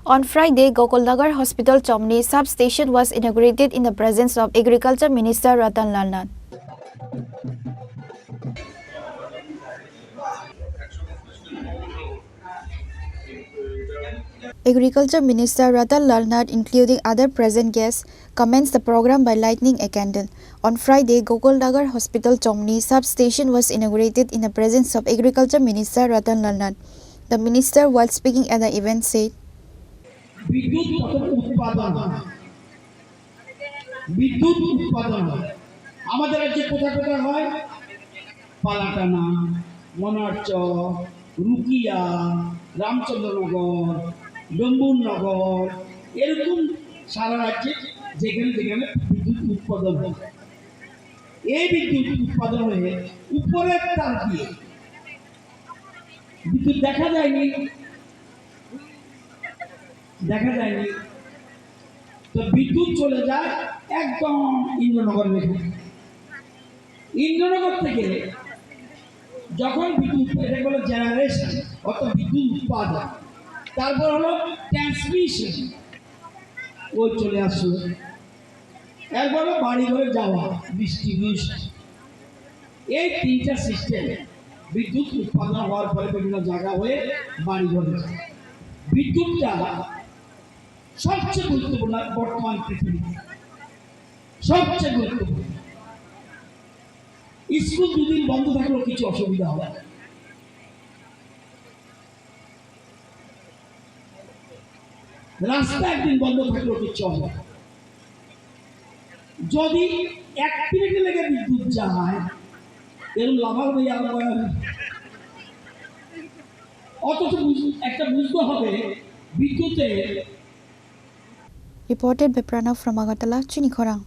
On Friday, Gokulnagar Hospital Chowmuhani substation was inaugurated in the presence of Agriculture Minister Ratanlal. Agriculture Minister Ratanlal, including other present guests, commenced the program by lighting a candle. On Friday, Gokulnagar Hospital Chowmuhani substation was inaugurated in the presence of Agriculture Minister Ratanlal. The minister, while speaking at the event, said, বিদ্যুৎ উৎপাদন হয় আমাদের রাজ্যে কোথায় কোথায় হয় পালাটানা মনারচ রুকিয়া রামচন্দ্রনগর ডম্বুরনগর এরকম সারা রাজ্যে যেখানে যেখানে বিদ্যুৎ উৎপাদন হয় এই বিদ্যুৎ উৎপাদন হয়ে উপরের তার দিয়ে বিদ্যুৎ দেখা যায়নি তো বিদ্যুৎ চলে যায় একদম ইন্দ্রনগর রেখে ইন্দ্রনগর থেকে যখন বিদ্যুৎ এটা বলে জেনারেশন অর্থাৎ বিদ্যুৎ উৎপাদন তারপর হলো ট্রান্সমিশন ওই চলে আসলো এরপর বাড়ি ঘরে যাওয়া ডিস্ট্রিবিউশন এই তিনটা সিস্টেম বিদ্যুৎ উৎপাদন হওয়ার পরে বিভিন্ন জায়গা হয়ে বাড়ি ঘরে যায় বিদ্যুৎটা সবচেয়ে গুরুত্বপূর্ণ বর্তমান পৃথিবীতে সবচেয়ে গুরুত্বপূর্ণ স্কুল দুদিন বন্ধ থাকলেও কিছু অসুবিধা হবে রাস্তা একদিন বন্ধ থাকলেও কিছু হবে যদি 1 মিনিট লেগে বিদ্যুৎ যায় এর লাভাল হয়ে অথচ একটা বুঝতে হবে বিদ্যুতের reported by Pranav from Agartala, Chini Khorang.